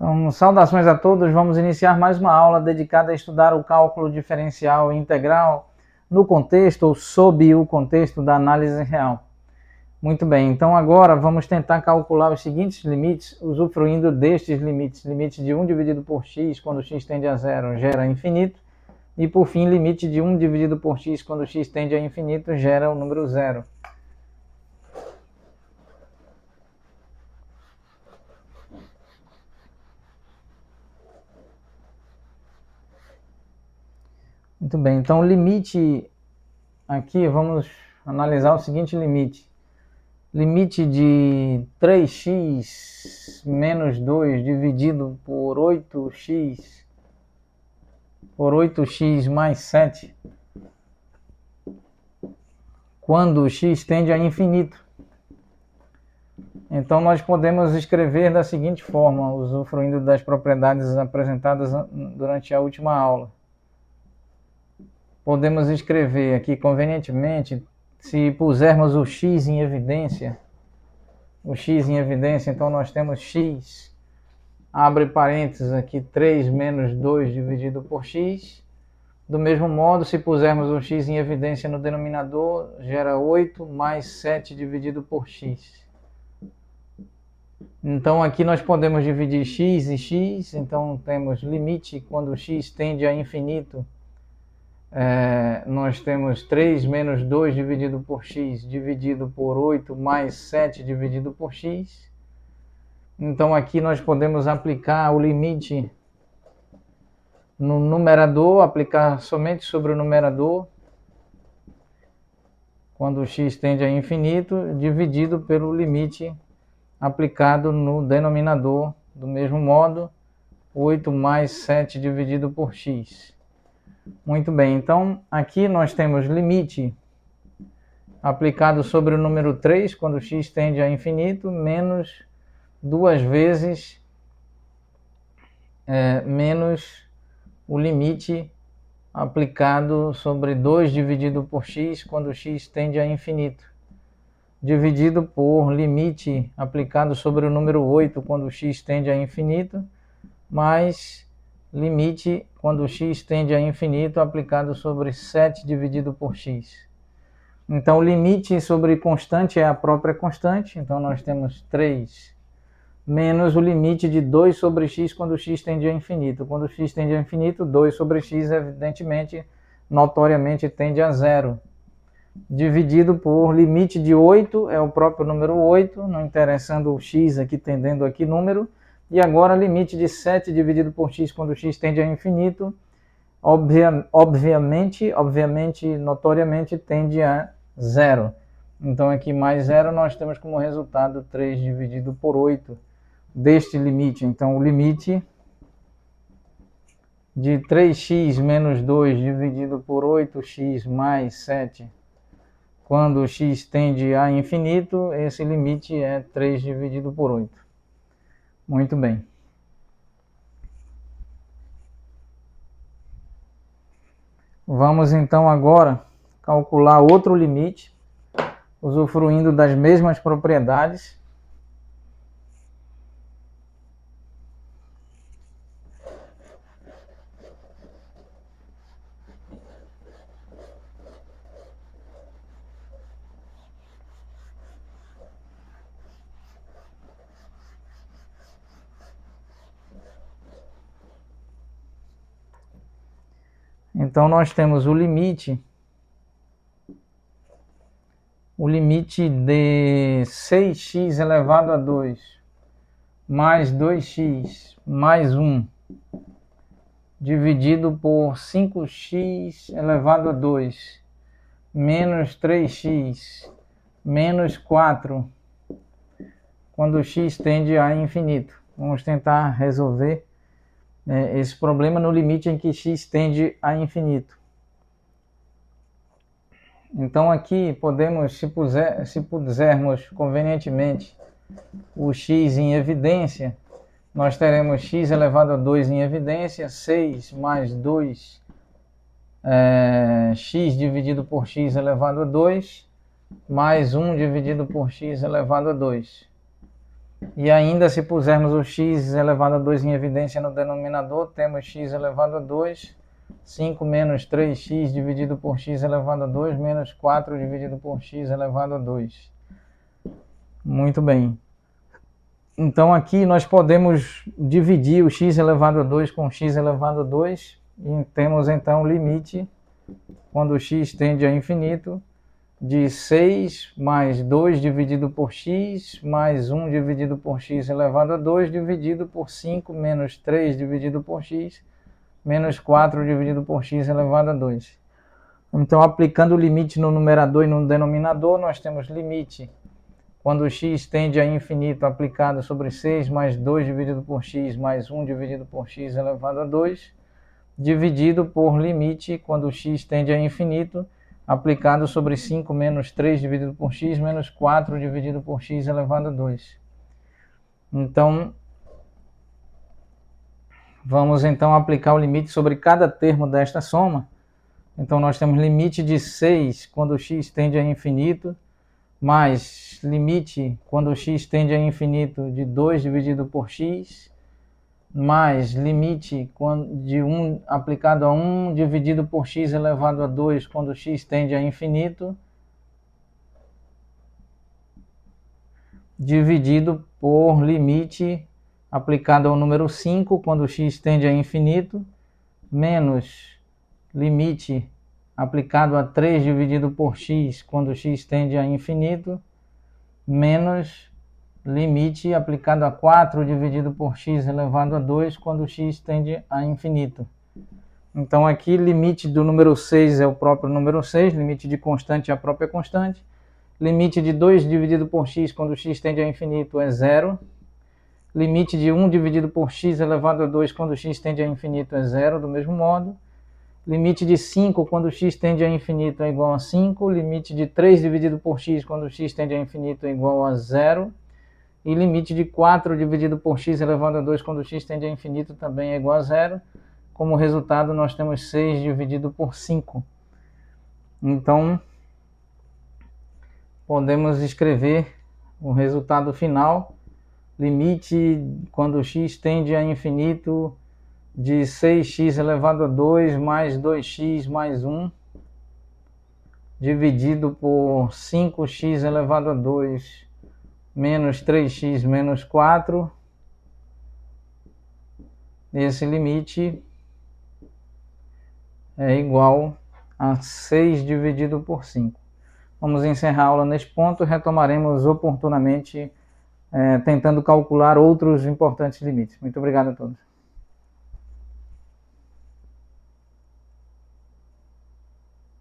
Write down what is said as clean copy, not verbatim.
Então, saudações a todos. Vamos iniciar mais uma aula dedicada a estudar o cálculo diferencial e integral no contexto ou sob o contexto da análise real. Muito bem, então agora vamos tentar calcular os seguintes limites, usufruindo destes limites. Limite de 1 dividido por x quando x tende a zero gera infinito. E por fim, limite de 1 dividido por x quando x tende a infinito gera o número zero. Muito bem, então o limite aqui, vamos analisar o seguinte limite. Limite de 3x menos 2 dividido por 8x mais 7, quando x tende a infinito. Então nós podemos escrever da seguinte forma, usufruindo das propriedades apresentadas durante a última aula. Podemos escrever aqui convenientemente, se pusermos o x em evidência, então nós temos x, abre parênteses aqui, 3 menos 2 dividido por x. Do mesmo modo, se pusermos o x em evidência no denominador, gera 8 mais 7 dividido por x. Então aqui nós podemos dividir x e x, então temos limite quando x tende a infinito. Nós temos 3 menos 2 dividido por x, dividido por 8 mais 7 dividido por x. Então aqui nós podemos aplicar o limite no numerador, aplicar somente sobre o numerador, quando x tende a infinito, dividido pelo limite aplicado no denominador, do mesmo modo, 8 mais 7 dividido por x. Muito bem, então aqui nós temos limite aplicado sobre o número 3, quando x tende a infinito, menos duas vezes menos o limite aplicado sobre 2 dividido por x, quando x tende a infinito, dividido por limite aplicado sobre o número 8, quando x tende a infinito, mais limite quando x tende a infinito aplicado sobre 7 dividido por x. Então o limite sobre constante é a própria constante, então nós temos 3 menos o limite de 2 sobre x quando x tende a infinito. Quando x tende a infinito, 2 sobre x evidentemente, notoriamente tende a zero. Dividido por limite de 8, é o próprio número 8, não interessando o x aqui, tendendo aqui número. E agora limite de 7 dividido por x quando x tende a infinito, obviamente, notoriamente tende a zero. Então aqui mais zero nós temos como resultado 3 dividido por 8 deste limite. Então o limite de 3x menos 2 dividido por 8x mais 7, quando x tende a infinito, esse limite é 3 dividido por 8. Muito bem. Vamos então agora calcular outro limite, usufruindo das mesmas propriedades. Então nós temos o limite de 6x elevado a 2 mais 2x mais 1 dividido por 5x elevado a 2 menos 3x menos 4 quando x tende a infinito. Vamos tentar resolver esse problema no limite em que x tende a infinito. Então aqui podemos, se pusermos convenientemente o x em evidência, nós teremos x elevado a 2 em evidência, 6 mais 2 x dividido por x elevado a 2, mais 1 dividido por x elevado a 2. E ainda, se pusermos o x elevado a 2 em evidência no denominador, temos x elevado a 2, 5 menos 3x dividido por x elevado a 2, menos 4 dividido por x elevado a 2. Muito bem. Então aqui nós podemos dividir o x elevado a 2 com x elevado a 2 e temos então o limite, quando x tende a infinito, de 6 mais 2 dividido por x, mais 1 dividido por x elevado a 2, dividido por 5 menos 3 dividido por x, menos 4 dividido por x elevado a 2. Então, aplicando o limite no numerador e no denominador, nós temos limite, quando x tende a infinito, aplicado sobre 6 mais 2 dividido por x, mais 1 dividido por x elevado a 2, dividido por limite, quando x tende a infinito, aplicado sobre 5 menos 3 dividido por x, menos 4 dividido por x elevado a 2. Então, vamos então aplicar o limite sobre cada termo desta soma. Então, nós temos limite de 6 quando x tende a infinito, mais limite quando x tende a infinito de 2 dividido por x, mais limite de 1 aplicado a 1 dividido por x elevado a 2 quando x tende a infinito, dividido por limite aplicado ao número 5 quando x tende a infinito, menos limite aplicado a 3 dividido por x quando x tende a infinito, menos limite aplicado a 4 dividido por x elevado a 2 quando x tende a infinito. Então aqui limite do número 6 é o próprio número 6, limite de constante é a própria constante. Limite de 2 dividido por x quando x tende a infinito é 0. Limite de 1 dividido por x elevado a 2 quando x tende a infinito é 0, do mesmo modo. Limite de 5 quando x tende a infinito é igual a 5. Limite de 3 dividido por x quando x tende a infinito é igual a 0. E limite de 4 dividido por x elevado a 2 quando x tende a infinito também é igual a 0. Como resultado, nós temos 6 dividido por 5. Então, podemos escrever o resultado final. Limite quando x tende a infinito de 6x elevado a 2 mais 2x mais 1, dividido por 5x elevado a 2 menos 3x menos 4. Esse limite é igual a 6 dividido por 5. Vamos encerrar a aula neste ponto e retomaremos oportunamente tentando calcular outros importantes limites. Muito obrigado a todos.